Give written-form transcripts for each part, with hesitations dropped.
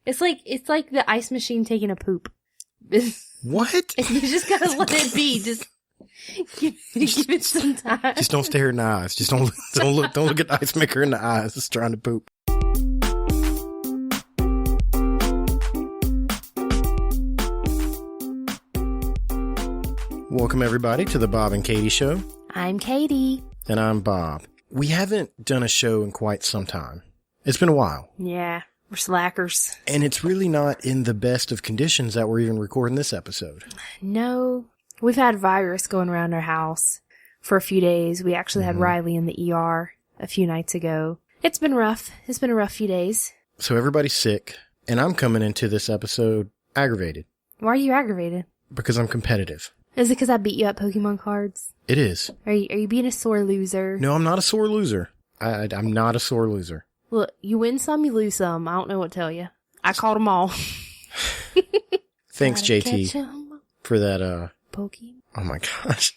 It's like the ice machine taking a poop. What? You just gotta let it be. Just give it some time. Just don't stare in the eyes. Just don't look at the ice maker in the eyes. It's trying to poop. Welcome everybody to the Bob and Katie Show. I'm Katie. And I'm Bob. We haven't done a show in quite some time. It's been a while. Yeah, we're slackers. And it's really not in the best of conditions that we're even recording this episode. No, we've had virus going around our house for a few days. We actually had Riley in the ER a few nights ago. It's been rough. It's been a rough few days. So everybody's sick, and I'm coming into this episode aggravated. Why are you aggravated? Because I'm competitive. Is it because I beat you at Pokemon cards? It is. Are you being a sore loser? No, I'm not a sore loser. I'm not a sore loser. Look, you win some, you lose some. I don't know what to tell you. I caught them all. Thanks, JT, for that, Pokemon. Oh my gosh.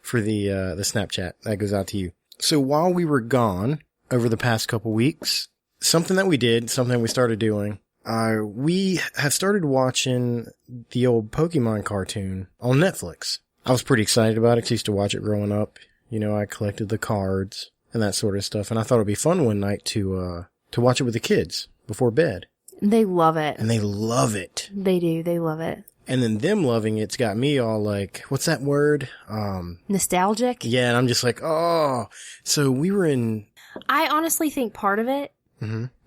For the Snapchat. That goes out to you. So while we were gone over the past couple weeks, something that we did, something we started doing, we have started watching the old Pokemon cartoon on Netflix. I was pretty excited about it 'cause I used to watch it growing up. You know, I collected the cards and that sort of stuff. And I thought it'd be fun one night to watch it with the kids before bed. They love it. And they love it. They do. They love it. And then them loving it's got me all like, what's that word? Nostalgic? Yeah. And I'm just like, oh, so we were in. I honestly think part of it,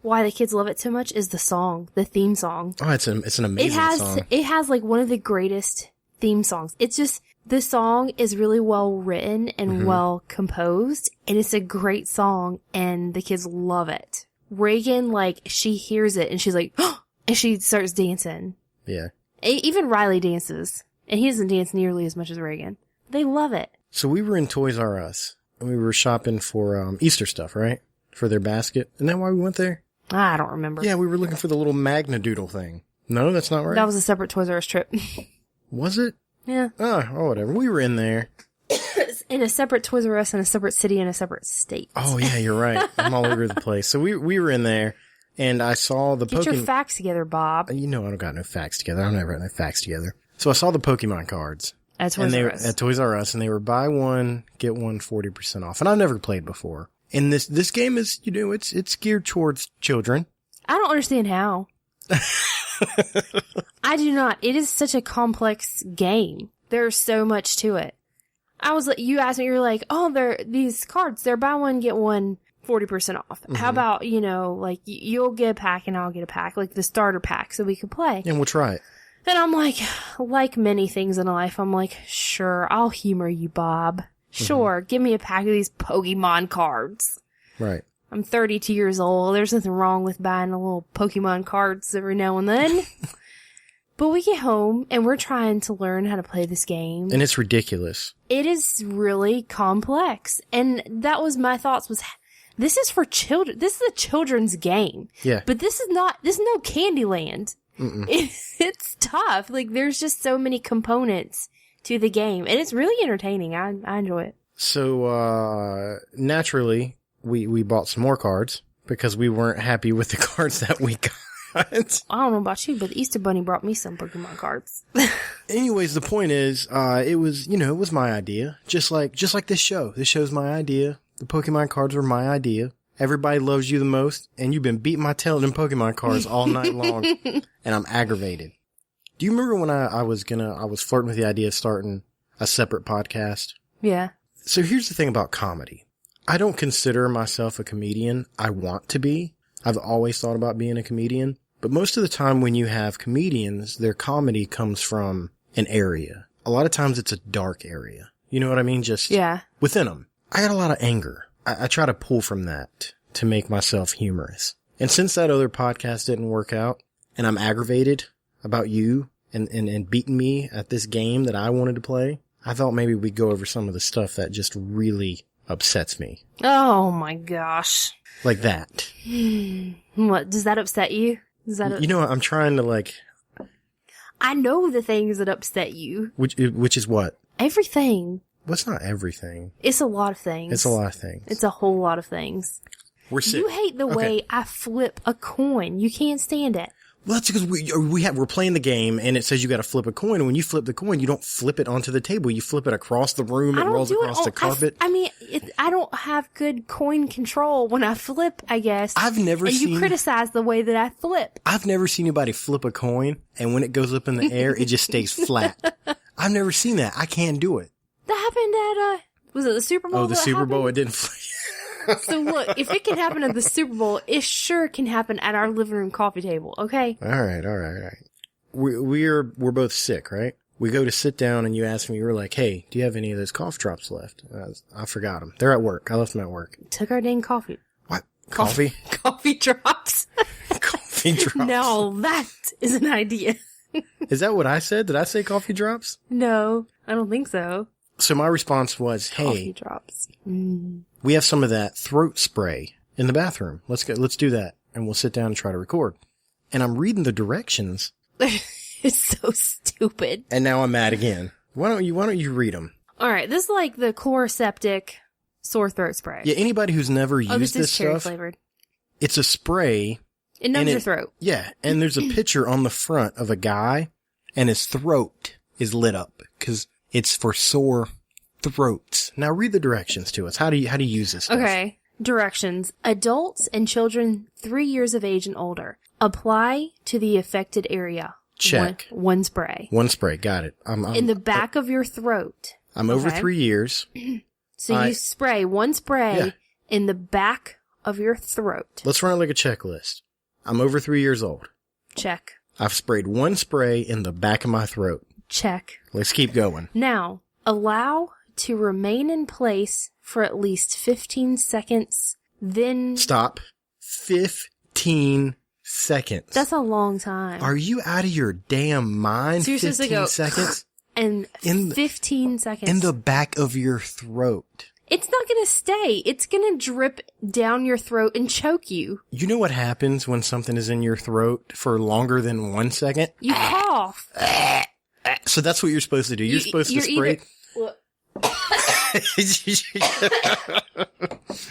why the kids love it so much is the song, the theme song. Oh, it's an amazing song. It has like one of the greatest theme songs. It's just, the song is really well written and well composed, and it's a great song, and the kids love it. Reagan, like, she hears it, and she's like, oh, and she starts dancing. Yeah. Even Riley dances, and he doesn't dance nearly as much as Reagan. They love it. So we were in Toys R Us, and we were shopping for Easter stuff, right? For their basket. Isn't that why we went there? I don't remember. Yeah, we were looking for the little Magnadoodle thing. No, that's not right? That was a separate Toys R Us trip. Was it? Yeah. Oh, whatever. We were in there. In a separate Toys R Us, in a separate city, in a separate state. Oh, yeah, you're right. I'm all over the place. So we were in there, and I saw the Get your facts together, Bob. You know I don't got no facts together. I don't ever have no facts together. So I saw the Pokemon cards. At Toys R Us. At Toys R Us, and they were buy one, get one 40% off. And I've never played before. And this game is, you know, it's geared towards children. I don't understand how. I do not. It is such a complex game. There's so much to it. I was like, you asked me, you're like, oh, these cards, they're buy one, get one 40% off. How about, you know, like, you'll get a pack and I'll get a pack, like the starter pack, so we could play. And we'll try it. And I'm like many things in life, I'm like, sure, I'll humor you, Bob. Sure, give me a pack of these Pokemon cards. Right. I'm 32 years old. There's nothing wrong with buying a little Pokemon cards every now and then. But we get home and we're trying to learn how to play this game. And it's ridiculous. It is really complex. And that was my thoughts was, this is for children. This is a children's game. Yeah. But this is no Candyland. It's tough. Like, there's just so many components to the game. And it's really entertaining. I enjoy it. So, naturally, we bought some more cards because we weren't happy with the cards that we got. I don't know about you, but the Easter Bunny brought me some Pokemon cards. Anyways, the point is, it was my idea. Just like this show. This show's my idea. The Pokemon cards were my idea. Everybody loves you the most, and you've been beating my tail in Pokemon cards all night long, and I'm aggravated. Do you remember when I was flirting with the idea of starting a separate podcast? Yeah. So here's the thing about comedy. I don't consider myself a comedian. I want to be. I've always thought about being a comedian. But most of the time when you have comedians, their comedy comes from an area. A lot of times it's a dark area. You know what I mean? Just within them. I got a lot of anger. I try to pull from that to make myself humorous. And since that other podcast didn't work out, and I'm aggravated about you and beating me at this game that I wanted to play, I thought maybe we'd go over some of the stuff that just really upsets me. Oh my gosh. Like that. What, does that upset you? You know, I'm trying to I know the things that upset you. Which is what? Everything. What's not everything? It's a lot of things. It's a lot of things. It's a whole lot of things. We're sick. You hate the way I flip a coin. You can't stand it. Well, that's because we're playing the game and it says you got to flip a coin. And when you flip the coin, you don't flip it onto the table. You flip it across the room. It rolls across the carpet. I don't have good coin control when I flip, I guess. I've never seen... you criticize the way that I flip. I've never seen anybody flip a coin and when it goes up in the air, it just stays flat. I've never seen that. I can't do it. That happened at, was it the Super Bowl? Oh, the Super Bowl, it didn't flip. So look, if it can happen at the Super Bowl, it sure can happen at our living room coffee table, okay? All right. We're both sick, right? We go to sit down and you ask me, you were like, hey, do you have any of those cough drops left? I forgot them. They're at work. I left them at work. Took our dang coffee. What? Coffee? Coffee drops. Coffee drops. Now that is an idea. Is that what I said? Did I say coffee drops? No, I don't think so. So my response was, hey. Coffee drops. We have some of that throat spray in the bathroom. Let's do that. And we'll sit down and try to record. And I'm reading the directions. It's so stupid. And now I'm mad again. Why don't you read them? All right. This is like the Chloraseptic sore throat spray. Yeah. Anybody who's never used this this cherry stuff, flavored. it's a spray. It numbs your throat. Yeah. And there's a picture on the front of a guy and his throat is lit up because it's for sore throats. Now read the directions to us. How do you use this stuff? Okay. Directions. Adults and children 3 years of age and older. Apply to the affected area. Check. One spray. One spray. Got it. I'm in the back of your throat. I'm over 3 years. So you spray one spray in the back of your throat. Let's run it like a checklist. I'm over 3 years old. Check. I've sprayed one spray in the back of my throat. Check. Let's keep going. Now, allow to remain in place for at least 15 seconds, then... Stop. 15 seconds. That's a long time. Are you out of your damn mind? So you're supposed to go... seconds? And 15 seconds. In the back of your throat. It's not going to stay. It's going to drip down your throat and choke you. You know what happens when something is in your throat for longer than 1 second? You cough. So that's what you're supposed to do. You're supposed to spray...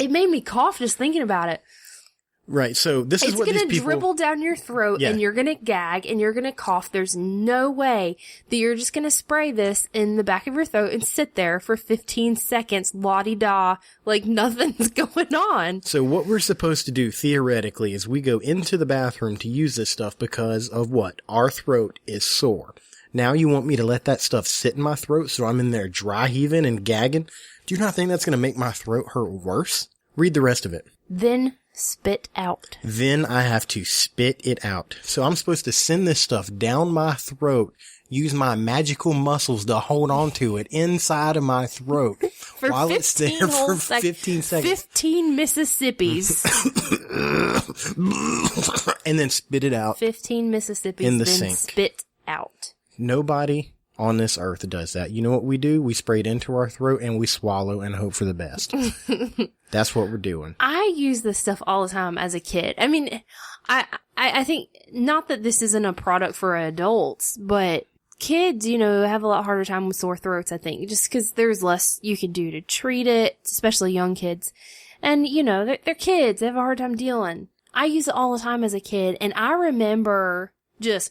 It made me cough just thinking about it. Right, so this is what these people... It's going to dribble down your throat, and you're going to gag, and you're going to cough. There's no way that you're just going to spray this in the back of your throat and sit there for 15 seconds, la-di-da, like nothing's going on. So what we're supposed to do, theoretically, is we go into the bathroom to use this stuff because of what? Our throat is sore. Now you want me to let that stuff sit in my throat so I'm in there dry heaving and gagging? Do you not think that's going to make my throat hurt worse? Read the rest of it. Then spit out. Then I have to spit it out. So I'm supposed to send this stuff down my throat, use my magical muscles to hold on to it inside of my throat for while it's there for 15 seconds. 15 Mississippis. And then spit it out. 15 Mississippis in the then sink. Spit out. Nobody on this earth does that. You know what we do? We spray it into our throat and we swallow and hope for the best. That's what we're doing. I use this stuff all the time as a kid. I mean, I think, not that this isn't a product for adults, but kids, have a lot harder time with sore throats, I think, just because there's less you can do to treat it, especially young kids. And, they're kids. They have a hard time dealing. I use it all the time as a kid, and I remember just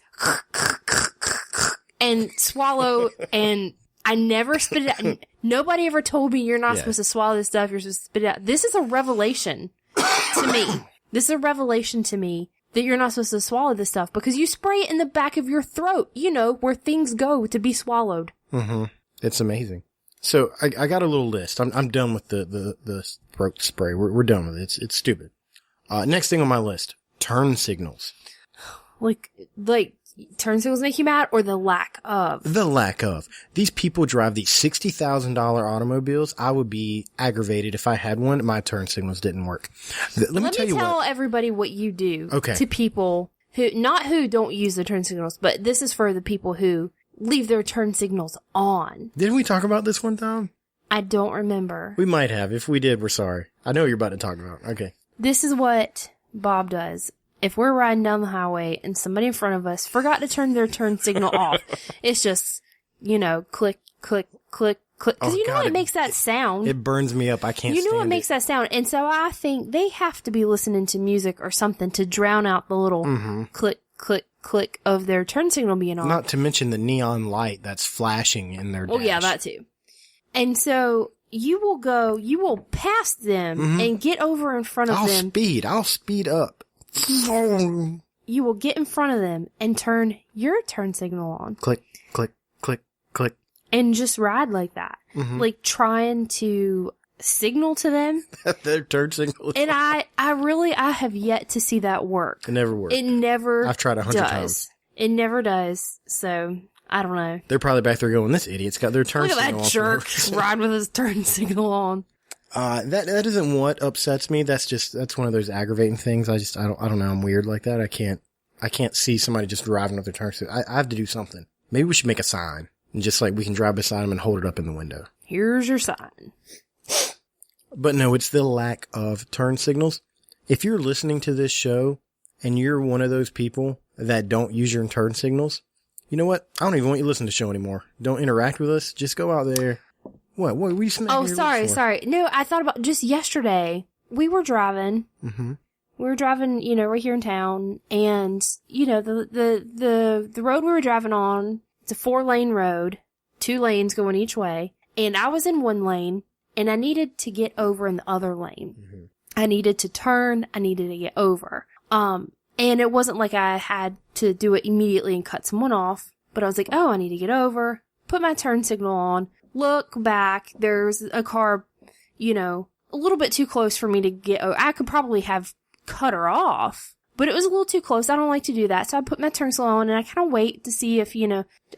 and swallow, and I never spit it out. Nobody ever told me you're not supposed to swallow this stuff, you're supposed to spit it out. This is a revelation to me. This is a revelation to me that you're not supposed to swallow this stuff because you spray it in the back of your throat, where things go to be swallowed. Mm-hmm. It's amazing. So I got a little list. I'm done with the throat spray. We're done with it. It's stupid. Next thing on my list, turn signals. Like turn signals make you mad, or the lack of? The lack of. These people drive these $60,000 automobiles. I would be aggravated if I had one and my turn signals didn't work. Let me tell everybody what you do Okay. to people who don't use the turn signals, but this is for the people who leave their turn signals on. Didn't we talk about this one time? I don't remember. We might have. If we did, we're sorry. I know what you're about to talk about. Okay. This is what Bob does. If we're riding down the highway and somebody in front of us forgot to turn their turn signal off, it's just, click, click, click, click. Because it makes that sound. It burns me up. I can't stand it. It makes that sound. And so I think they have to be listening to music or something to drown out the little click, click, click of their turn signal being on. Not to mention the neon light that's flashing in their dash. Oh yeah, that too. And so you will pass them and get over in front of them. I'll speed up. You will get in front of them and turn your turn signal on. Click, click, click, click. And just ride like that. Like trying to signal to them. Their turn signal. And I have yet to see that work. It never works. It never I've tried 100 times. It never does. So, I don't know. They're probably back there going, this idiot's got their turn Look signal at that jerk ride with his turn signal on. That isn't what upsets me. That's one of those aggravating things. I don't know. I'm weird like that. I can't see somebody just driving with their turn signal. I have to do something. Maybe we should make a sign and just like we can drive beside them and hold it up in the window. Here's your sign. But no, it's the lack of turn signals. If you're listening to this show and you're one of those people that don't use your turn signals, you know what? I don't even want you to listen to the show anymore. Don't interact with us. Just go out there. What were you smacking Oh, your lips for? sorry. No, I thought about just yesterday. We were driving. Mm-hmm. We were driving, right here in town, and the road we were driving on, it's a 4-lane road, 2 lanes going each way, and I was in 1 lane, and I needed to get over in the other lane. Mm-hmm. I needed to turn. I needed to get over. And it wasn't like I had to do it immediately and cut someone off, but I was like, oh, I need to get over, put my turn signal on, look back, there's a car, a little bit too close for me to get over. I could probably have cut her off, but it was a little too close. I don't like to do that. So I put my turn signal on and I kind of wait to see if,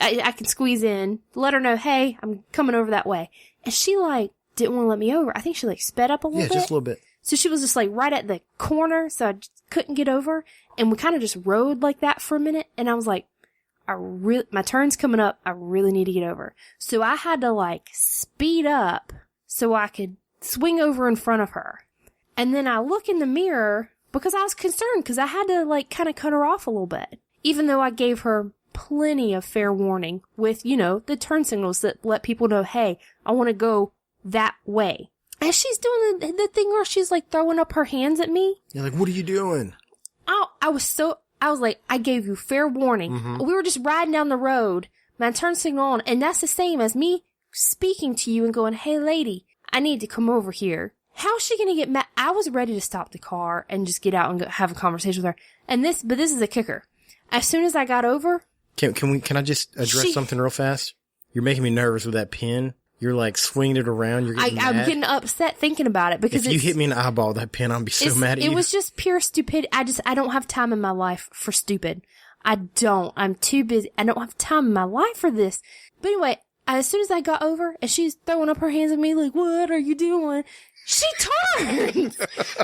I can squeeze in, let her know, hey, I'm coming over that way. And she didn't want to let me over. I think she sped up a little bit. Yeah, just a little bit. So she was just right at the corner. So I just couldn't get over. And we kind of just rode like that for a minute. And I was like, my turn's coming up. I really need to get over. So I had to speed up so I could swing over in front of her. And then I look in the mirror because I was concerned because I had to kind of cut her off a little bit. Even though I gave her plenty of fair warning with, the turn signals that let people know, hey, I want to go that way. And she's doing the thing where she's throwing up her hands at me. You're like, what are you doing? I was like, I gave you fair warning. Mm-hmm. We were just riding down the road, my turn signal on, and that's the same as me speaking to you and going, hey lady, I need to come over here. How's she gonna get mad? I was ready to stop the car and just get out and have a conversation with her. But this is a kicker. As soon as I got over. Can I just address something real fast? You're making me nervous with that pin. You're swinging it around. You're getting mad. I'm getting upset thinking about it because if you hit me in the eyeball with that pin, I'll be so mad at you. It was just pure stupidity. I don't have time in my life for stupid. I don't. I'm too busy. I don't have time in my life for this. But anyway, as soon as I got over and she's throwing up her hands at me what are you doing? She turns.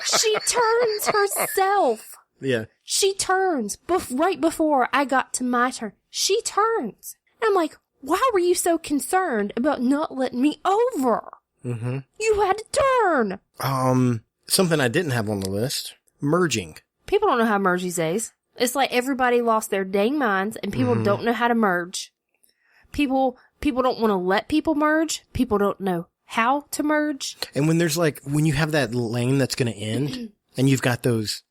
She turns herself. Yeah. She turns right before I got to my turn. She turns. And I'm like, why were you so concerned about not letting me over? Mm-hmm. You had to turn. Something I didn't have on the list. Merging. People don't know how to merge these days. It's like everybody lost their dang minds and people don't know how to merge. People don't want to let people merge. People don't know how to merge. And when there's when you have that lane that's going to end and you've got those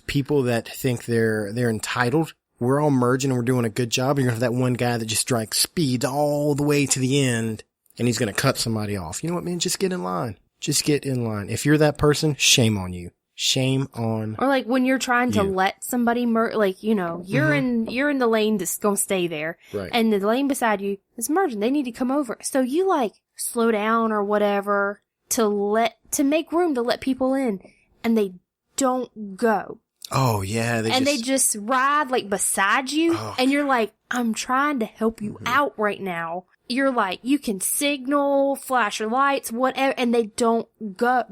people that think they're entitled, we're all merging and we're doing a good job. And you're going to have that one guy that just speeds all the way to the end and he's going to cut somebody off. You know what, man? Just get in line. Just get in line. If you're that person, shame on you. Shame on. Or when you're trying to let somebody merge, you're in the lane that's going to stay there. Right. And the lane beside you is merging. They need to come over. So you slow down or whatever to make room to let people in. And they don't go. Oh, yeah. They just ride beside you. Oh. And you're like, I'm trying to help you out right now. You're you can signal, flash your lights, whatever. And they don't go.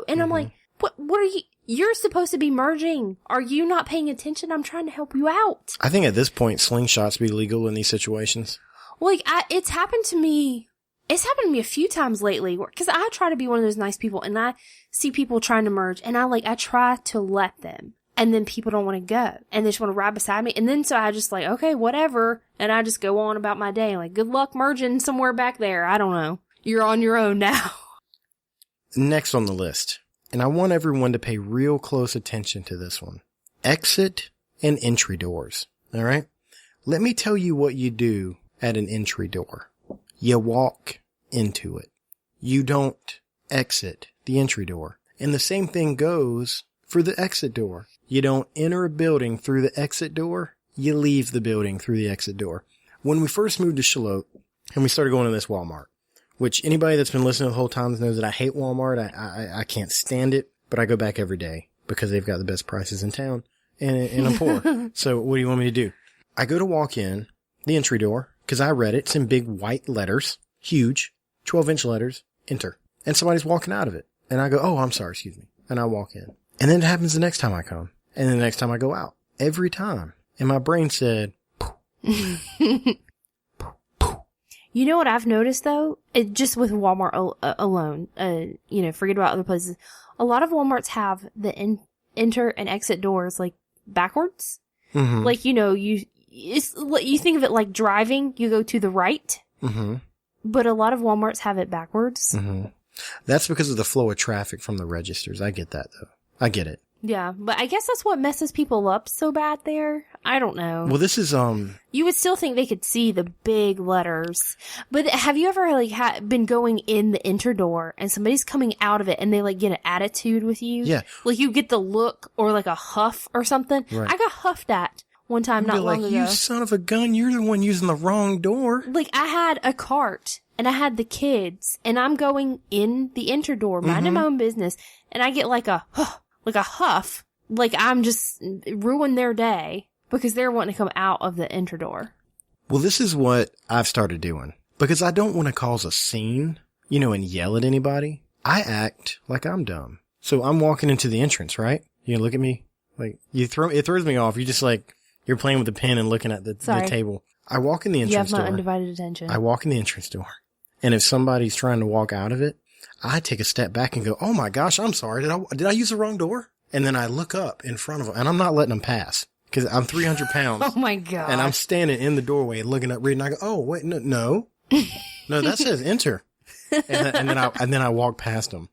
And I'm like, what are you? You're supposed to be merging. Are you not paying attention? I'm trying to help you out. I think at this point, slingshots be legal in these situations. Well, it's happened to me. It's happened to me a few times lately because I try to be one of those nice people and I see people trying to merge and I try to let them and then people don't want to go and they just want to ride beside me. And then so I just okay, whatever. And I just go on about my day. Good luck merging somewhere back there. I don't know. You're on your own now. Next on the list. And I want everyone to pay real close attention to this one. Exit and entry doors. All right. Let me tell you what you do at an entry door. You walk into it. You don't exit the entry door. And the same thing goes for the exit door. You don't enter a building through the exit door. You leave the building through the exit door. When we first moved to Charlotte and we started going to this Walmart, which anybody that's been listening the whole time knows that I hate Walmart. I can't stand it, but I go back every day because they've got the best prices in town and I'm poor. So what do you want me to do? I go to walk in the entry door because I read it. It's in big white letters, huge, 12-inch letters, enter. And somebody's walking out of it. And I go, oh, I'm sorry, excuse me. And I walk in. And then it happens the next time I come. And then the next time I go out. Every time. And my brain said, You know what I've noticed though? Just with Walmart alone, forget about other places. A lot of Walmarts have the enter and exit doors like backwards. mm-hmm. Like, you think of it like driving, you go to the right. Mm-hmm. But a lot of Walmarts have it backwards. Mm-hmm. That's because of the flow of traffic from the registers. I get that though. I get it. Yeah, but I guess that's what messes people up so bad there. I don't know. Well, this is, You would still think they could see the big letters. But have you ever, been going in the enter door and somebody's coming out of it and they, get an attitude with you? Yeah. Like, you get the look or, a huff or something. Right. I got huffed at one time not long ago. You son of a gun, you're the one using the wrong door. I had a cart and I had the kids and I'm going in the enter door, minding my own business, and I get a huff, like I'm just ruin their day because they're wanting to come out of the enter door. Well, this is what I've started doing because I don't want to cause a scene, and yell at anybody. I act like I'm dumb. So I'm walking into the entrance, right? You look at me it throws me off. You just you're playing with the pen and looking at the table. I walk in the entrance door. You have my undivided attention. I walk in the entrance door. And if somebody's trying to walk out of it, I take a step back and go, oh my gosh, I'm sorry. Did I use the wrong door? And then I look up in front of them and I'm not letting them pass because I'm 300 pounds. Oh my God. And I'm standing in the doorway looking up, reading. I go, oh wait, no, that says enter. And then I walk past them.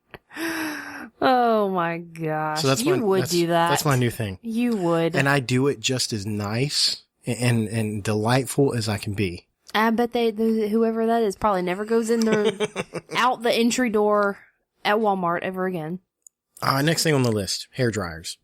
Oh my gosh. So you would do that. That's my new thing. You would. And I do it just as nice and delightful as I can be. I bet whoever that is probably never goes in there, out the entry door at Walmart ever again. Next thing on the list, hair dryers.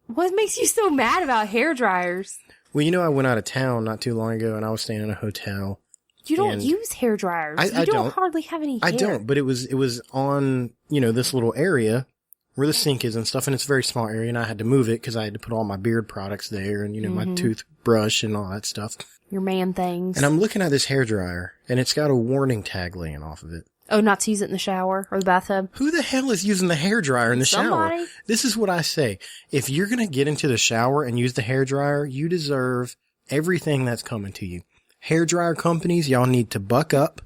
What makes you so mad about hair dryers? Well, I went out of town not too long ago and I was staying in a hotel. You don't use hair dryers. I don't hardly have any hair. I don't, but it was on, this little area where the sink is and stuff, and it's a very small area, and I had to move it because I had to put all my beard products there and, my toothbrush and all that stuff. Your man things. And I'm looking at this hair dryer, and it's got a warning tag laying off of it. Oh, not to use it in the shower or the bathtub? Who the hell is using the hair dryer in the shower? This is what I say. If you're going to get into the shower and use the hair dryer, you deserve everything that's coming to you. Hair dryer companies, y'all need to buck up.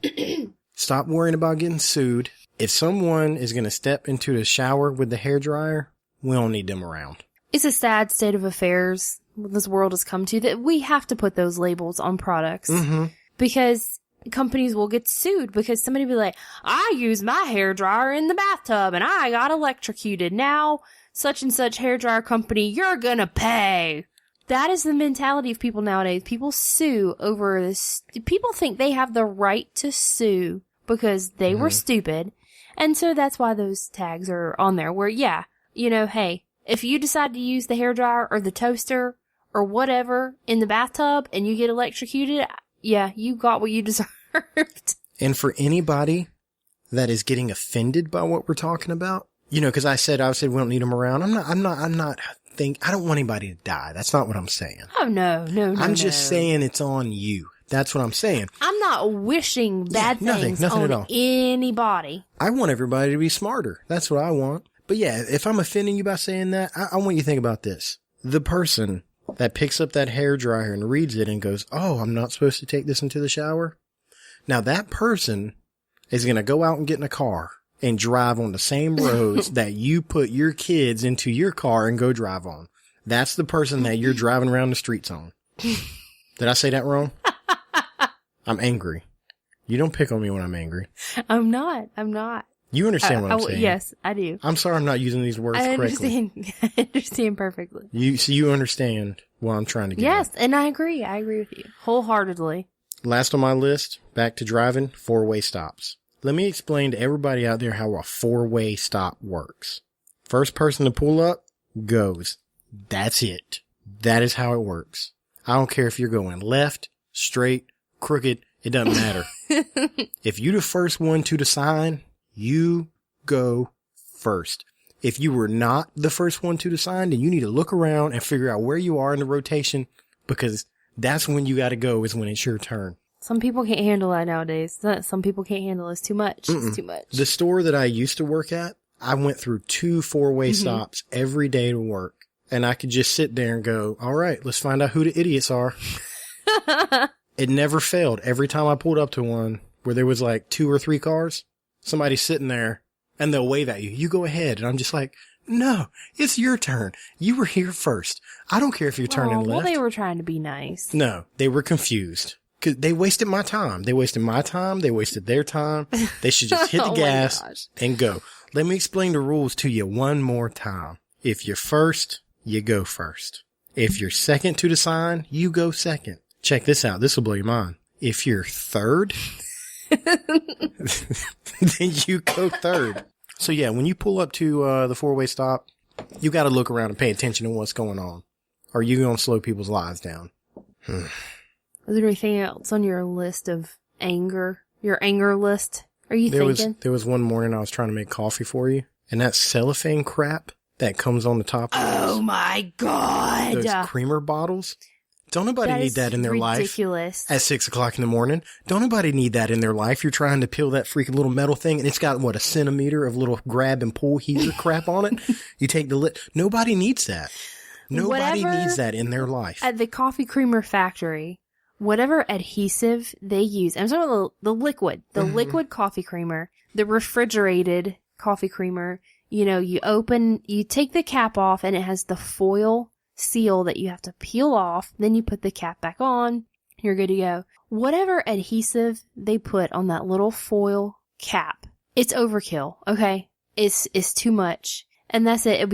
Stop worrying about getting sued. If someone is going to step into the shower with the hair dryer, we don't need them around. It's a sad state of affairs this world has come to that we have to put those labels on products because companies will get sued because somebody will be like, I use my hair dryer in the bathtub and I got electrocuted. Now, such and such hair dryer company, you're going to pay. That is the mentality of people nowadays. People sue over this. People think they have the right to sue because they were stupid. And so that's why those tags are on there where, hey, if you decide to use the hairdryer or the toaster or whatever in the bathtub and you get electrocuted, you got what you deserved. And for anybody that is getting offended by what we're talking about, because I said we don't need them around. I don't want anybody to die. That's not what I'm saying. Oh, no. I'm just saying it's on you. That's what I'm saying. I'm not wishing bad things nothing on at all. Anybody. I want everybody to be smarter. That's what I want. But if I'm offending you by saying that, I want you to think about this. The person that picks up that hair dryer and reads it and goes, oh, I'm not supposed to take this into the shower. Now that person is going to go out and get in a car and drive on the same roads that you put your kids into your car and go drive on. That's the person that you're driving around the streets on. Did I say that wrong? I'm angry. You don't pick on me when I'm angry. I'm not. You understand what I'm saying? Yes, I do. I'm sorry I'm not using these words correctly. I understand perfectly. You understand what I'm trying to get Yes, at. and I agree. I agree with you wholeheartedly. Last on my list, back to driving, 4-way stops. Let me explain to everybody out there how a 4-way stop works. First person to pull up goes. That's it. That is how it works. I don't care if you're going left, straight, crooked. It doesn't matter. If you the first one to the sign, you go first. If you were not the first one to the sign, then you need to look around and figure out where you are in the rotation, because that's when you got to go, is when it's your turn. Some people can't handle that nowadays. Some people can't handle it. It's too much. It's too much. The store that I used to work at, I went through 2 4-way stops every day to work. And I could just sit there and go, all right, let's find out who the idiots are. It never failed. Every time I pulled up to one where there was like 2 or 3 cars, somebody's sitting there and they'll wave at you. You go ahead. And I'm just like, no, it's your turn. You were here first. I don't care if you're turning left. Well, they were trying to be nice. No, they were confused. Cause they wasted my time. They wasted my time. They wasted their time. They should just hit the gas and go. Let me explain the rules to you one more time. If you're first, you go first. If you're second to the sign, you go second. Check this out. This will blow your mind. If you're third, then you go third. So yeah, when you pull up to the 4-way stop, you got to look around and pay attention to what's going on. Or you're going to slow people's lives down. Is there anything else on your list of anger? Your anger list? Are you thinking? There was one morning I was trying to make coffee for you, and that cellophane crap that comes on the top of Oh my God. those creamer bottles. Don't nobody need that in their ridiculous. life at 6 o'clock in the morning. Don't nobody need that in their life. You're trying to peel that freaking little metal thing, and it's got, what, a centimeter of little grab and pull heater crap on it. You take the lid. Nobody needs that. Nobody needs that in their life. At the coffee creamer factory, whatever adhesive they use, I'm talking about the liquid, liquid coffee creamer, the refrigerated coffee creamer, you take the cap off and it has the foil seal that you have to peel off. Then you put the cap back on. You're good to go. Whatever adhesive they put on that little foil cap, it's overkill. Okay. It's too much. And that's it.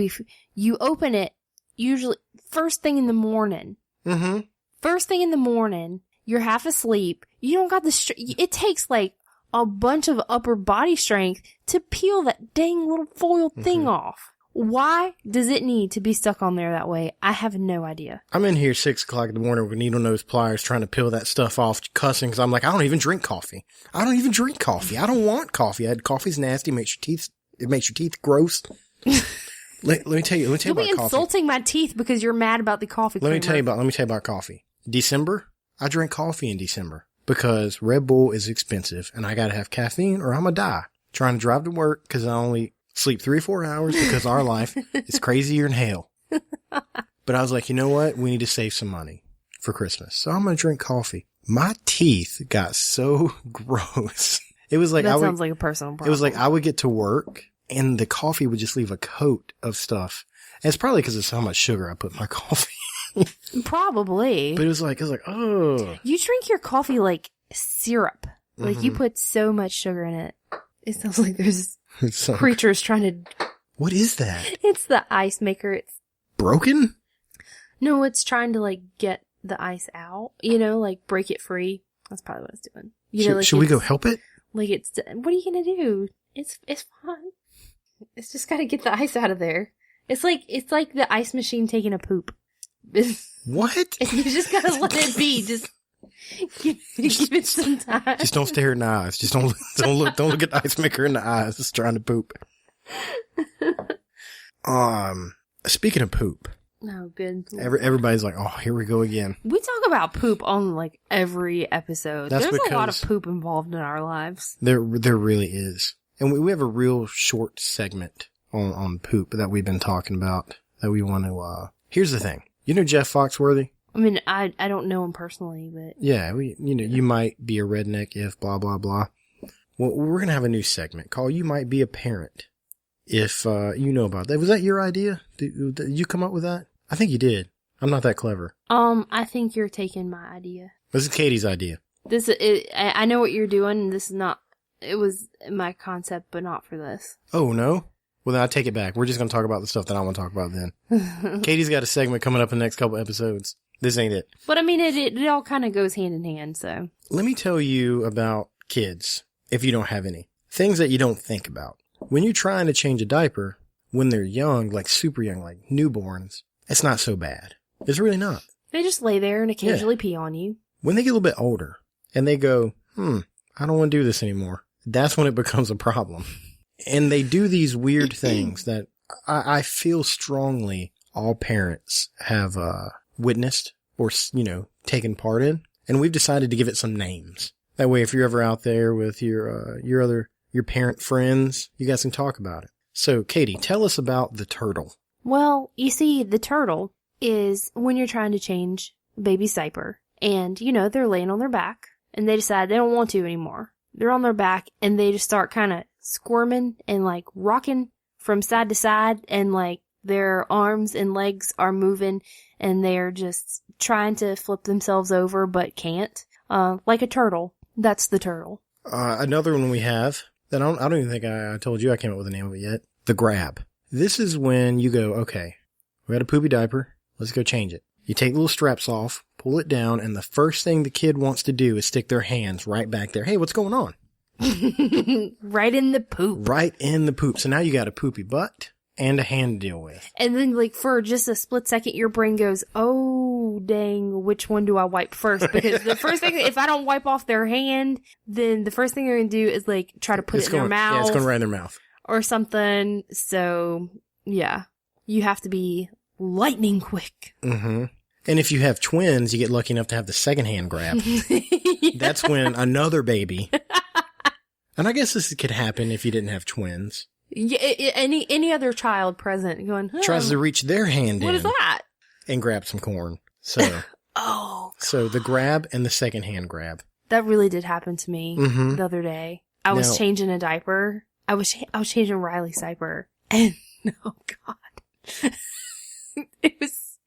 You open it usually first thing in the morning. Mm-hmm. First thing in the morning, you're half asleep. You don't got it takes like a bunch of upper body strength to peel that dang little foil thing off. Why does it need to be stuck on there that way? I have no idea. I'm in here 6 o'clock in the morning with needle nose pliers trying to peel that stuff off, cussing, because I'm like, I don't even drink coffee. I don't want coffee. Coffee's nasty. It makes your teeth gross. Let me tell you You'll about coffee. You'll be insulting my teeth because you're mad about the coffee creamer. Let me tell you about coffee. December, I drink coffee in December because Red Bull is expensive and I gotta have caffeine or I'm gonna die trying to drive to work because I only sleep 3 or 4 hours because our life is crazier than hell. But I was like, you know what? We need to save some money for Christmas. So I'm gonna drink coffee. My teeth got so gross. It was like, sounds like a personal problem. It was like I would get to work and the coffee would just leave a coat of stuff. And it's probably because of how much sugar I put in my coffee. Probably. But it was like, oh. You drink your coffee like syrup. Like you put so much sugar in it. It sounds like there's creatures trying to... What is that? It's the ice maker. It's broken? No, it's trying to like get the ice out, like break it free. That's probably what it's doing. Should we go help it? Like what are you going to do? It's fine. It's just got to get the ice out of there. It's like the ice machine taking a poop. What? You just gotta let it be. Just give it some time. Just don't stare in the eyes. Just don't look at the ice maker in the eyes. It's trying to poop. Speaking of poop. Oh, good. Everybody's like, oh, here we go again. We talk about poop on like every episode. There's a lot of poop involved in our lives. There really is. And we have a real short segment on poop that we've been talking about that we want to, here's the thing. You know Jeff Foxworthy? I mean, I don't know him personally, but... Yeah, you might be a redneck if blah, blah, blah. Well, we're going to have a new segment called You Might Be a Parent. If, you know about that. Was that your idea? Did you come up with that? I think you did. I'm not that clever. I think you're taking my idea. This is Katie's idea. I know what you're doing. This is not It was my concept, but not for this. Oh, no? Well, then I take it back. We're just going to talk about the stuff that I want to talk about then. Katie's got a segment coming up in the next couple episodes. This ain't it. But I mean, it all kind of goes hand in hand, so. Let me tell you about kids, if you don't have any. Things that you don't think about. When you're trying to change a diaper, when they're young, like super young, like newborns, it's not so bad. It's really not. They just lay there and occasionally pee on you. When they get a little bit older and they go, I don't want to do this anymore. That's when it becomes a problem. And they do these weird things that I feel strongly all parents have witnessed or, taken part in. And we've decided to give it some names. That way, if you're ever out there with your parent friends, you guys can talk about it. So, Katie, tell us about the turtle. Well, you see, the turtle is when you're trying to change baby's diaper. And, they're laying on their back. And they decide they don't want to anymore. They're on their back and they just start kind of squirming and like rocking from side to side. And like their arms and legs are moving and they're just trying to flip themselves over but can't. Like a turtle. That's the turtle. Another one we have that I don't even think I told you I came up with the name of it yet. The grab. This is when you go, okay, we got a poopy diaper. Let's go change it. You take the little straps off, pull it down, and the first thing the kid wants to do is stick their hands right back there. Hey, what's going on? Right in the poop. Right in the poop. So now you got a poopy butt and a hand to deal with. And then like for just a split second, your brain goes, oh, dang, which one do I wipe first? Because the first thing, if I don't wipe off their hand, then the first thing they're going to do is like try to put it in their mouth. Yeah, it's going right in their mouth. Or something. So, yeah, you have to be lightning quick. Mm-hmm. And if you have twins, you get lucky enough to have the second hand grab. Yeah. That's when another baby. And I guess this could happen if you didn't have twins. Yeah, any other child present going, tries to reach their hand in. What is that? And grab some corn. So, oh, so the grab and the second hand grab. That really did happen to me the other day. I was changing a diaper. I was changing Riley's diaper. And, oh God. It was.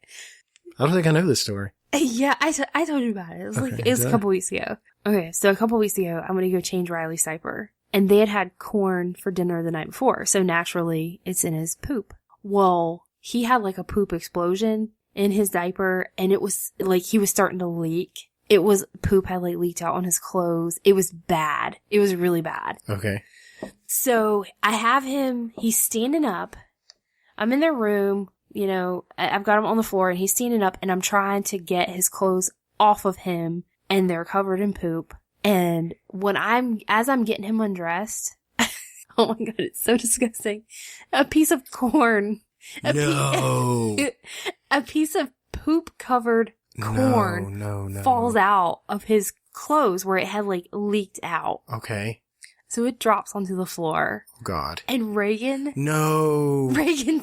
I don't think I know this story. Yeah, I told you about it. It was it was a couple weeks ago. Okay, so a couple weeks ago, I'm going to go change Riley's diaper. And they had corn for dinner the night before. So naturally, it's in his poop. Well, he had like a poop explosion in his diaper. And it was like he was starting to leak. Poop had like leaked out on his clothes. It was bad. It was really bad. Okay. So I have him, he's standing up. I'm in their room. I've got him on the floor and he's standing up and I'm trying to get his clothes off of him and they're covered in poop. And as I'm getting him undressed, oh my God, it's so disgusting. A piece of corn. A piece of poop covered corn falls out of his clothes where it had like leaked out. Okay. So it drops onto the floor. Oh God. And Reagan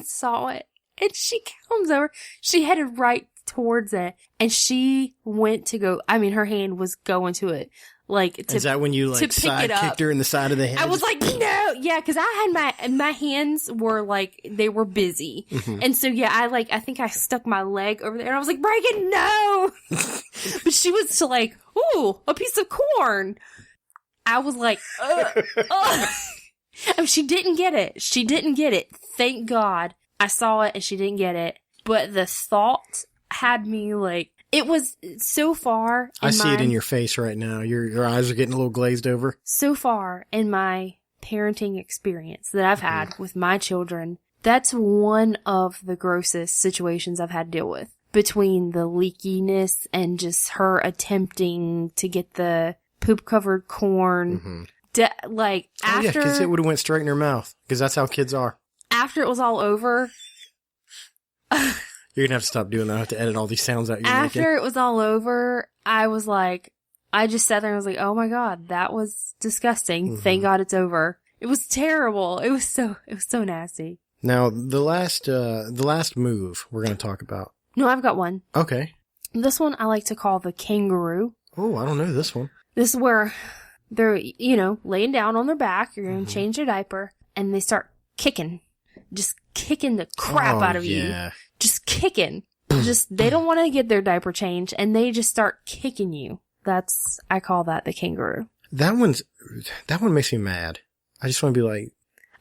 saw it. And she comes over. She headed right towards it. And she went to go. I mean, her hand was going to it. Is that when you side kicked her in the side of the head? I was like, no. Yeah, because I had my hands were they were busy. Mm-hmm. And so, yeah, I think I stuck my leg over there. And I was like, Reagan, no. But she was like, ooh, a piece of corn. I was like, And she didn't get it. Thank God. I saw it and she didn't get it. But the thought had me it was so far. I see it in your face right now. Your eyes are getting a little glazed over. So far in my parenting experience that I've had with my children, that's one of the grossest situations I've had to deal with. Between the leakiness and just her attempting to get the poop covered corn. Mm-hmm. After. Yeah, because it would have went straight in her mouth. Because that's how kids are. After it was all over. You're going to have to stop doing that. I have to edit all these sounds out you're making. After it was all over, I just sat there and was like, oh my God, that was disgusting. Mm-hmm. Thank God it's over. It was terrible. It was so nasty. Now, the last move we're going to talk about. No, I've got one. Okay. This one I like to call the kangaroo. Oh, I don't know this one. This is where they're, laying down on their back. You're going to change your diaper and they start kicking. Just kicking the crap out of you. Just kicking. They don't want to get their diaper changed and they just start kicking you. I call that the kangaroo. That one makes me mad. I just want to be like,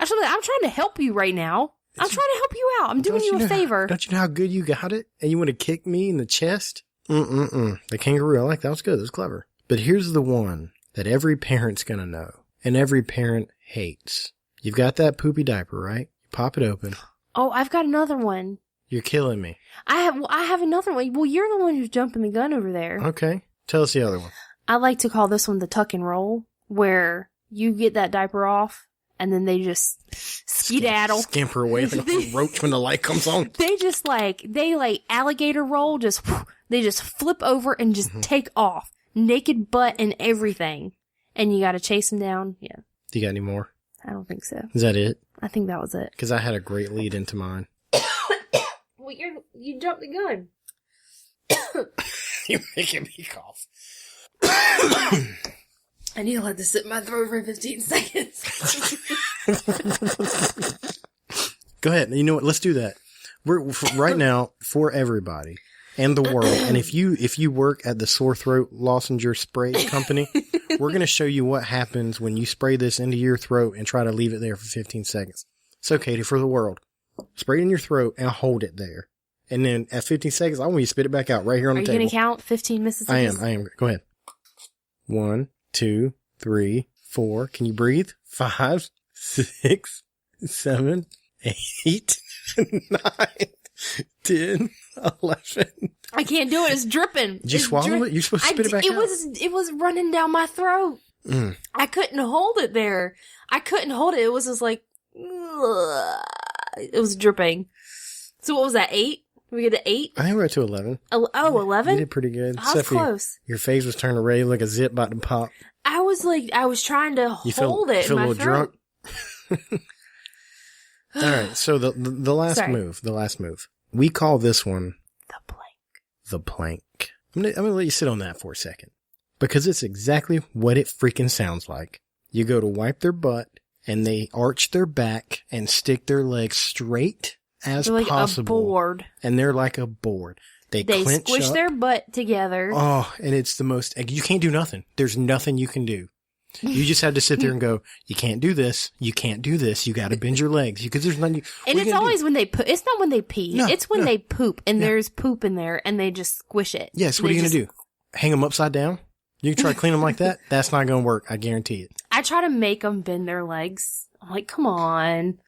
Actually, I'm trying to help you right now. I'm trying to help you out. I'm doing you a favor. Don't you know how good you got it? And you want to kick me in the chest? The kangaroo. I like that. That was good. That was clever. But here's the one that every parent's going to know. And every parent hates. You've got that poopy diaper, right? You pop it open. Oh, I've got another one. You're killing me. I have another one. Well, you're the one who's jumping the gun over there. Okay. Tell us the other one. I like to call this one the tuck and roll, where you get that diaper off, and then they just skedaddle. Scamper away like a roach when the light comes on. They just they alligator roll, they just flip over and just take off. Naked butt and everything. And you gotta chase them down. Yeah. Do you got any more? I don't think so. Is that it? I think that was it. Because I had a great lead into mine. Well, you jumped the gun. You're making me cough. I need to let this sit in my throat for 15 seconds. Go ahead. You know what? Let's do that. Right now, for everybody and the world, and if you work at the sore throat lozenge spray company, we're going to show you what happens when you spray this into your throat and try to leave it there for 15 seconds. So, Katie, for the world, spray it in your throat and hold it there. And then at 15 seconds, I want you to spit it back out right here on the table. Are you going to count 15 Mississippis? I am. Go ahead. 1, 2, 3, 4. Can you breathe? 5, 6, 7, 8, 9, 10, 11. I can't do it. It's dripping. Did you swallow it? You're supposed to spit it back out? It was running down my throat. I couldn't hold it there. I couldn't hold it. It was just like, ugh. It was dripping. So what was that, 8? Did we get to 8? I think we're at to 11. Oh, 11? You did pretty good. I was close. Your face was turning red like a zip about to pop. I was trying to hold it in my throat. You feel a little drunk? All right, so the last move. We call this one the plank. I'm gonna let you sit on that for a second because it's exactly what it freaking sounds like. You go to wipe their butt and they arch their back and stick their legs straight as like possible. A board. And they're like a board. They clench squish up. Their butt together. Oh, and it's the most, you can't do nothing. There's nothing you can do. You just have to sit there and go, you can't do this. You can't do this. You got to bend your legs because there's nothing. And it's always when they poop. It's not when they pee. No, it's when they poop and there's poop in there and they just squish it. Yes. What are you going to do? Hang them upside down? You can try to clean them like that? That's not going to work. I guarantee it. I try to make them bend their legs. I'm like, come on.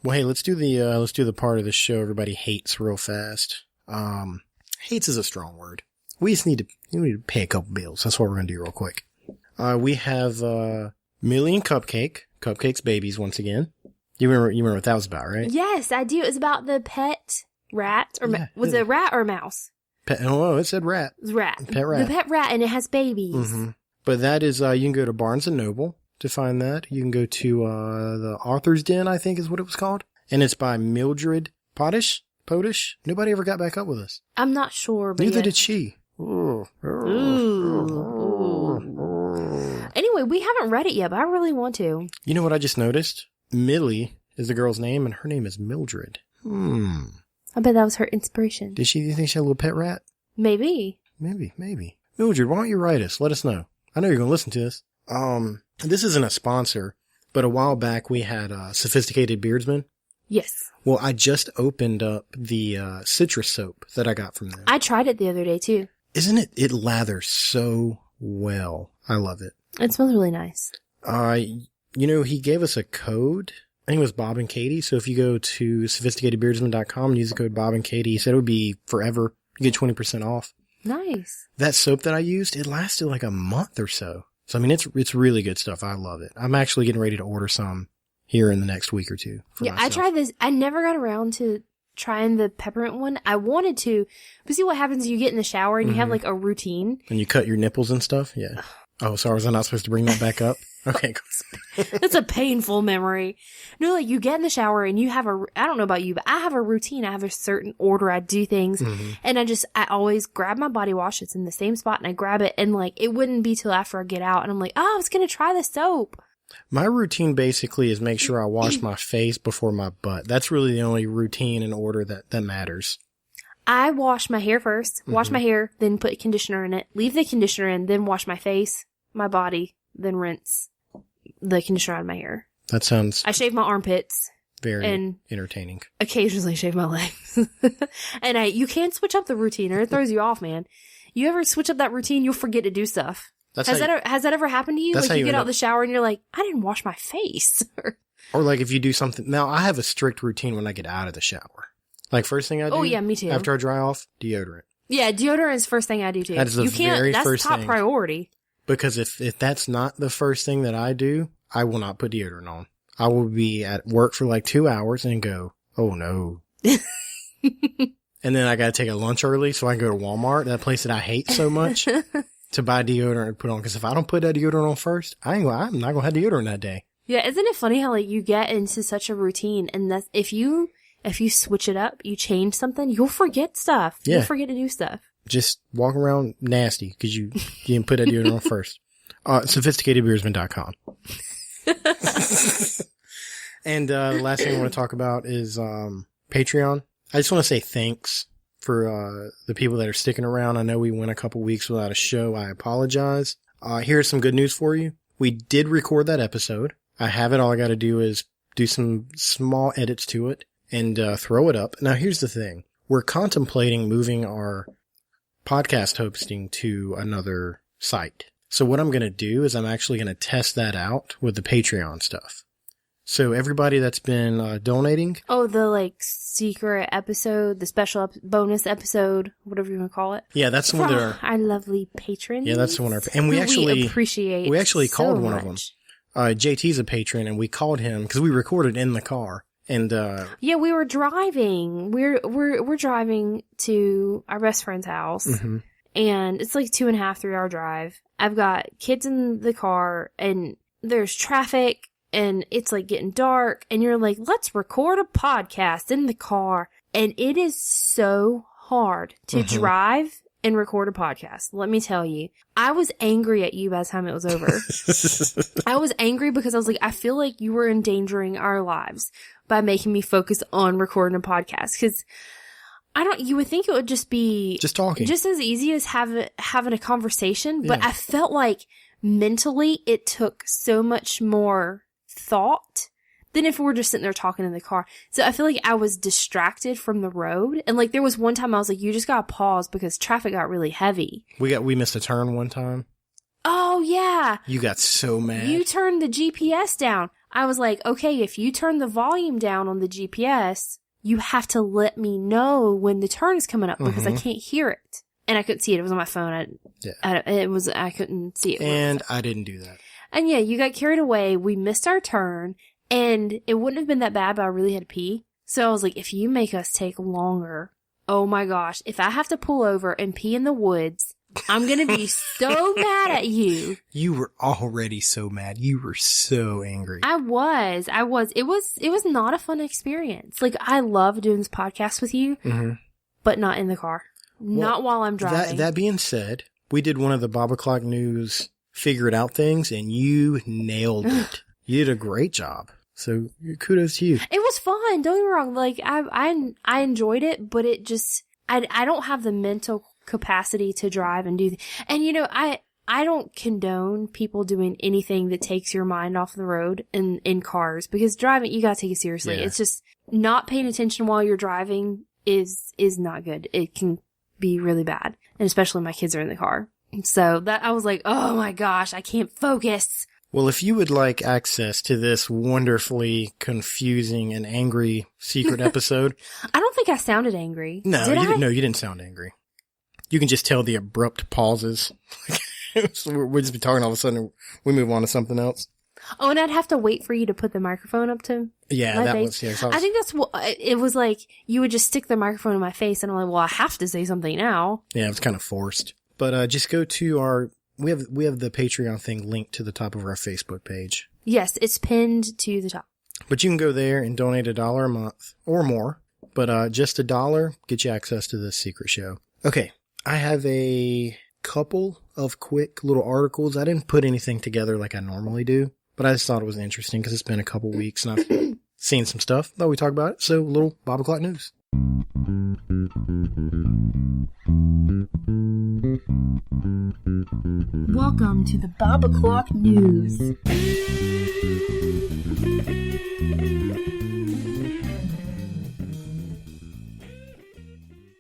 Well, hey, let's do the part of the show everybody hates real fast. Hates is a strong word. We just need to pay a couple bills. That's what we're going to do real quick. We have, Millie and Cupcake's babies once again. You remember what that was about, right? Yes, I do. It was about the pet rat, was it a rat or a mouse? It said rat. It was rat. Pet rat. The pet rat, and it has babies. Mm-hmm. But that is, you can go to Barnes & Noble to find that. You can go to, the Author's Den, I think is what it was called. And it's by Mildred Potish. Nobody ever got back up with us. I'm not sure, but neither did she. Ooh. Anyway, we haven't read it yet, but I really want to. You know what I just noticed? Millie is the girl's name, and her name is Mildred. I bet that was her inspiration. Do you think she had a little pet rat? Maybe. Mildred, why don't you write us? Let us know. I know you're going to listen to this. This isn't a sponsor, but a while back we had Sophisticated Beardsman. Yes. Well, I just opened up the citrus soap that I got from them. I tried it the other day, too. Isn't it? It lathers so well. I love it. It smells really nice. He gave us a code. I think it was Bob and Katie. So if you go to sophisticatedbeardsman.com and use the code Bob and Katie, he said it would be forever. You get 20% off. Nice. That soap that I used, it lasted like a month or so. So, I mean, it's really good stuff. I love it. I'm actually getting ready to order some here in the next week or two. Yeah, myself. I tried this. I never got around to trying the peppermint one. I wanted to, but see what happens? You get in the shower and you have like a routine. And you cut your nipples and stuff? Yeah. Oh, sorry. Was I not supposed to bring that back up? Okay. That's a painful memory. No, like you get in the shower and you have I don't know about you, but I have a routine. I have a certain order I do things. And I always grab my body wash. It's in the same spot and I grab it and like it wouldn't be till after I get out and I'm like, oh, I was going to try the soap. My routine basically is make sure I wash my face before my butt. That's really the only routine and order that matters. I wash my hair first, wash my hair, then put conditioner in it, leave the conditioner in, then wash my face, my body, then rinse the conditioner out of my hair. That sounds I shave my armpits. very And entertaining. occasionally shave my legs. And you can switch up the routine or it throws you off, man. You ever switch up that routine, you'll forget to do stuff. That's Has how that ever happened to you? That's Like how you you get end out up- of the shower and you're like, I didn't wash my face. or like if you do something. Now, I have a strict routine when I get out of the shower. Like first thing I do. Oh, yeah, me too. After I dry off, deodorant. Yeah, deodorant is the first thing I do too. That is the very that's first top thing. priority. Because if that's not the first thing that I do, I will not put deodorant on. I will be at work for like 2 hours and go, oh no. And then I got to take a lunch early so I can go to Walmart, that place that I hate so much, to buy deodorant and put on. Because if I don't put that deodorant on first, I'm not going to have deodorant that day. Yeah, isn't it funny how like you get into such a routine and that's if you switch it up, you change something, you'll forget stuff. Yeah. You'll forget to do stuff. Just walk around nasty because you didn't put that deodorant on first. Sophisticatedbeersman.com. And the last thing I want to talk about is Patreon. I just want to say thanks for the people that are sticking around. I know we went a couple weeks without a show. I apologize. Here's some good news for you. We did record that episode. I have it. All I got to do is do some small edits to it and throw it up. Now, here's the thing. We're contemplating moving our podcast hosting to another site. So what I'm going to do is I'm actually going to test that out with the Patreon stuff. So everybody that's been donating. Oh, the like secret episode, the special bonus episode, whatever you want to call it. Yeah, that's the one that our lovely patrons. Yeah, that's the one. And we who actually appreciate. We actually so called one of much. them. JT's a patron, and we called him because we recorded in the car. And yeah, we were driving. We're driving to our best friend's house, and it's like 2.5, 3 hour drive. I've got kids in the car, and there's traffic. And it's like getting dark and you're like, let's record a podcast in the car. And it is so hard to drive and record a podcast. Let me tell you, I was angry at you by the time it was over. I was angry because I was like, I feel like you were endangering our lives by making me focus on recording a podcast. Cause you would think it would just be just talking, just as easy as having a conversation. But I felt like mentally it took so much more thought than if we were just sitting there talking in the car. So I feel like I was distracted from the road. And like there was one time I was like, you just gotta pause because traffic got really heavy. We missed a turn one time. Oh yeah. You got so mad. You turned the GPS down. I was like, okay, if you turn the volume down on the GPS, you have to let me know when the turn is coming up because I can't hear it. And I couldn't see it. It was on my phone. I couldn't see it. And I didn't do that. And yeah, you got carried away. We missed our turn and it wouldn't have been that bad, but I really had to pee. So I was like, if you make us take longer, oh my gosh, if I have to pull over and pee in the woods, I'm going to be so mad at you. You were already so mad. You were so angry. I was. It was not a fun experience. Like I love doing this podcast with you, but not in the car. Not while I'm driving. That being said, we did one of the Bob O'Clock News figure it out things and you nailed it. You did a great job. So kudos to you. It was fun. Don't get me wrong. Like I enjoyed it, but it just, I don't have the mental capacity to drive and do, and you know, I don't condone people doing anything that takes your mind off the road in cars because driving, you gotta take it seriously. Yeah. It's just not paying attention while you're driving is not good. It can be really bad. And especially when my kids are in the car. So that I was like, oh my gosh, I can't focus. Well, if you would like access to this wonderfully confusing and angry secret episode. I don't think I sounded angry. No, Did I? No, you didn't sound angry. You can just tell the abrupt pauses. So we'll just be talking all of a sudden we move on to something else. Oh, and I'd have to wait for you to put the microphone up to Yeah, my that face. was, yeah. So I think that's what, it was like, you would just stick the microphone in my face and I'm like, well, I have to say something now. yeah, it was kind of forced. But just go to we have the Patreon thing linked to the top of our Facebook page. Yes, it's pinned to the top. But you can go there and donate $1 a month or more. But just $1 get you access to this secret show. Okay, I have a couple of quick little articles. I didn't put anything together like I normally do, but I just thought it was interesting because it's been a couple weeks and I've seen some stuff. Thought we talk about it. So, little Bob O'Clock news. Welcome to the Bob O'Clock News.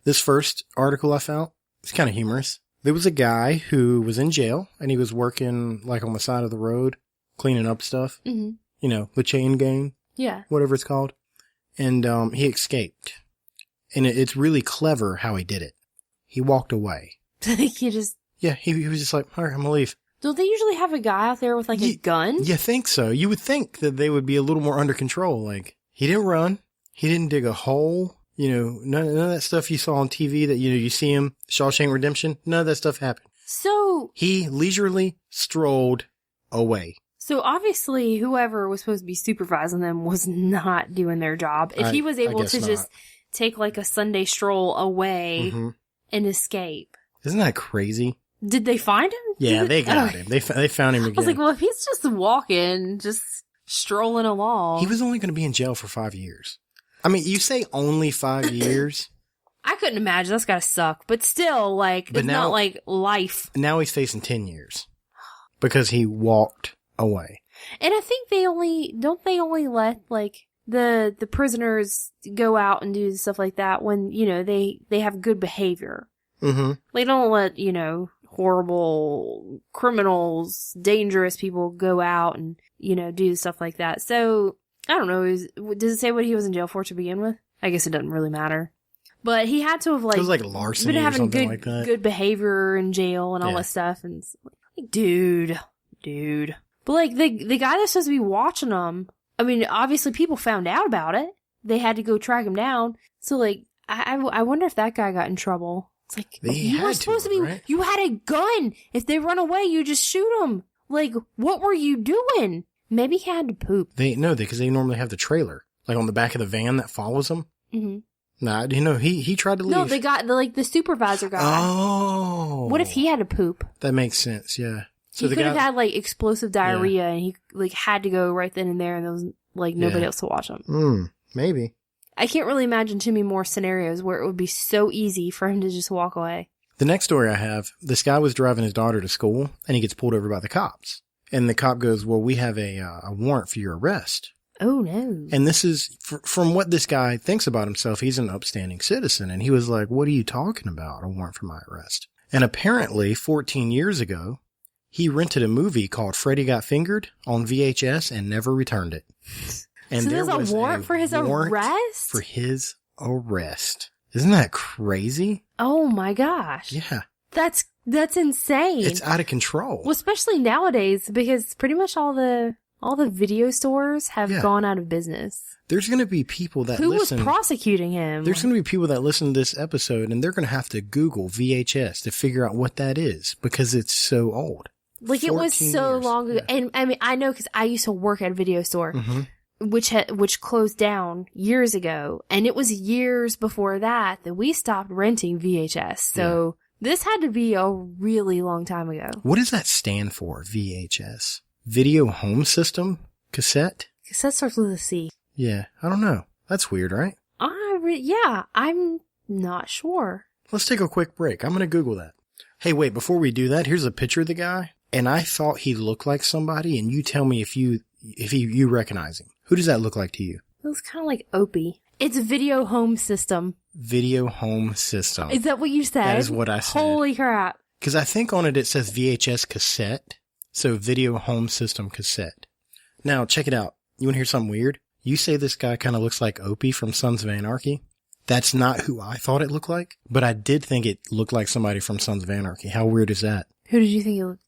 This first article I found, it's kind of humorous. There was a guy who was in jail, and he was working like on the side of the road, cleaning up stuff. Mm-hmm. You know, the chain gang, Yeah. whatever it's called. And he escaped. And it's really clever how he did it. He walked away. He just... Yeah, he was just like, all right, I'm going to leave. Don't they usually have a guy out there with like a gun? You think so? You would think that they would be a little more under control. Like, he didn't run. He didn't dig a hole. You know, none of that stuff you saw on TV that, you see him, Shawshank Redemption. None of that stuff happened. So... He leisurely strolled away. So obviously whoever was supposed to be supervising them was not doing their job. If he was able to just take like a Sunday stroll away and escape. Isn't that crazy? Did they find him? Yeah, they got him. They found him again. I was like, well, if he's just walking, just strolling along. He was only going to be in jail for 5 years. I mean, you say only 5 years. I couldn't imagine. That's got to suck. But still, like, it's not like life. Now he's facing 10 years because he walked away. And I think they only let like the prisoners go out and do stuff like that when, they have good behavior. Mm-hmm. They don't let, horrible criminals, dangerous people go out and, do stuff like that. So, I don't know. Does it say what he was in jail for to begin with? I guess it doesn't really matter. But he had to have like, it was like larceny been or having something like that. Good behavior in jail and all that stuff. And it's like, dude. But like the guy that's supposed to be watching them, I mean, obviously people found out about it. They had to go track him down. So like, I wonder if that guy got in trouble. It's like, you were supposed to be, right? You had a gun. If they run away, you just shoot them. Like, what were you doing? Maybe he had to poop. Because they normally have the trailer, like on the back of the van that follows them. Mm-hmm. Nah, he tried to leave. No, the supervisor guy. Oh. What if he had to poop? That makes sense, yeah. So he could have had like explosive diarrhea and he like had to go right then and there and there was like nobody else to watch him. Maybe. I can't really imagine too many more scenarios where it would be so easy for him to just walk away. The next story I have, this guy was driving his daughter to school and he gets pulled over by the cops. And the cop goes, well, we have a warrant for your arrest. Oh, no. And this is, from what this guy thinks about himself, he's an upstanding citizen. And he was like, what are you talking about? A warrant for my arrest. And apparently 14 years ago, he rented a movie called Freddy Got Fingered on VHS and never returned it. And so there's a warrant for his arrest? For his arrest. Isn't that crazy? Oh my gosh. Yeah. That's insane. It's out of control. Well, especially nowadays because pretty much all the video stores have gone out of business. There's going to be people that Who was prosecuting him? There's going to be people that listen to this episode and they're going to have to Google VHS to figure out what that is because it's so old. Like it was so long ago. And I mean, I know because I used to work at a video store, which closed down years ago. And it was years before that we stopped renting VHS. So this had to be a really long time ago. What does that stand for, VHS? Video Home System? Cassette? Cassette starts with a C. Yeah, I don't know. That's weird, right? I'm not sure. Let's take a quick break. I'm going to Google that. Hey, wait, before we do that, here's a picture of the guy. And I thought he looked like somebody, and you tell me if you recognize him. Who does that look like to you? It looks kind of like Opie. It's Video Home System. Video Home System. Is that what you said? That is what I said. Holy crap. Because I think on it says VHS cassette. So Video Home System cassette. Now, check it out. You want to hear something weird? You say this guy kind of looks like Opie from Sons of Anarchy. That's not who I thought it looked like, but I did think it looked like somebody from Sons of Anarchy. How weird is that? Who did you think it looked?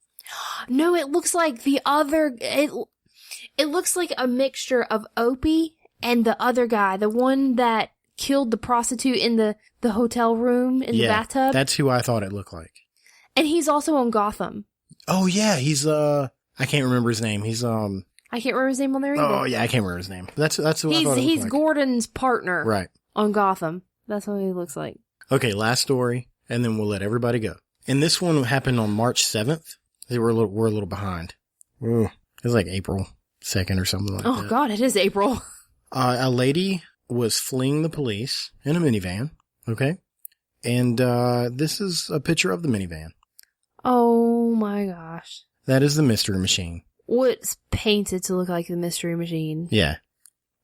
No, it looks like the other. It looks like a mixture of Opie and the other guy, the one that killed the prostitute in the hotel room in the bathtub. That's who I thought it looked like. And he's also on Gotham. Oh yeah, he's I can't remember his name. He's I can't remember his name on there either. Oh yeah, I can't remember his name. That's who I thought it looked he's like. Gordon's partner. Right. On Gotham. That's what he looks like. Okay, last story, and then we'll let everybody go. And this one happened on March 7th. We're a little behind. Ooh, it was like April 2nd or something like that. Oh God, it is April. A lady was fleeing the police in a minivan. Okay. And this is a picture of the minivan. Oh my gosh. That is the Mystery Machine. What's painted to look like the Mystery Machine? Yeah.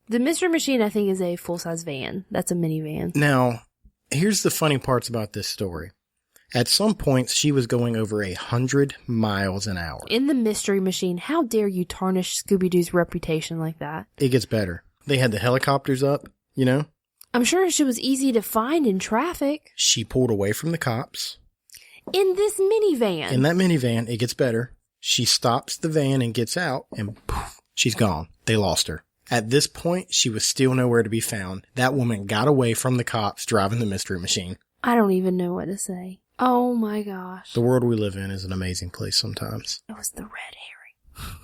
The Mystery Machine, I think, is a full-size van. That's a minivan. Now, here's the funny parts about this story. At some points, she was going over 100 miles an hour. In the Mystery Machine, how dare you tarnish Scooby-Doo's reputation like that? It gets better. They had the helicopters up, you know? I'm sure she was easy to find in traffic. She pulled away from the cops. In this minivan. In that minivan, it gets better. She stops the van and gets out, and poof, she's gone. They lost her. At this point, she was still nowhere to be found. That woman got away from the cops driving the Mystery Machine. I don't even know what to say. Oh my gosh. The world we live in is an amazing place sometimes. It was the red herring.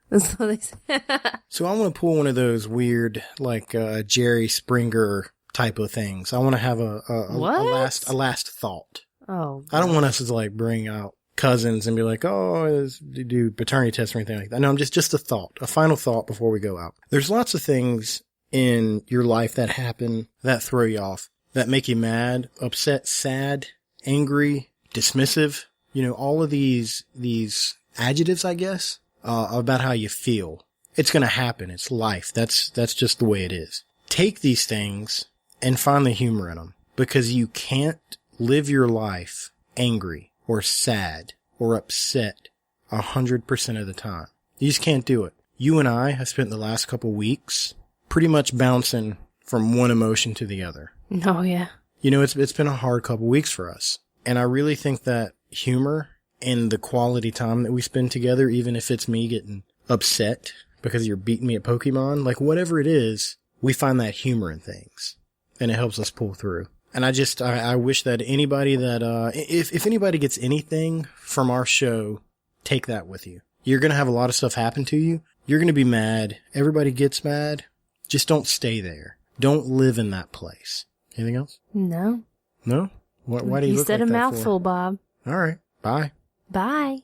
That's what they said. So I want to pull one of those weird, like, Jerry Springer type of things. I want to have a last thought. Oh. I don't want us to, like, bring out cousins and be like, oh, do paternity tests or anything like that. No, I'm just a thought, a final thought before we go out. There's lots of things in your life that happen that throw you off, that make you mad, upset, sad, angry, dismissive. You know, all of these adjectives, I guess, about how you feel. It's going to happen. It's life. That's just the way it is. Take these things and find the humor in them, because you can't live your life angry or sad or upset 100% of the time. You just can't do it. You and I have spent the last couple weeks pretty much bouncing from one emotion to the other. Oh, yeah. You know, it's been a hard couple weeks for us. And I really think that humor and the quality time that we spend together, even if it's me getting upset because you're beating me at Pokemon, like whatever it is, we find that humor in things. And it helps us pull through. And I wish that anybody that, if anybody gets anything from our show, take that with you. You're going to have a lot of stuff happen to you. You're going to be mad. Everybody gets mad. Just don't stay there. Don't live in that place. Anything else? No. No? Why do you look said like a that mouthful, Bob. All right. Bye. Bye.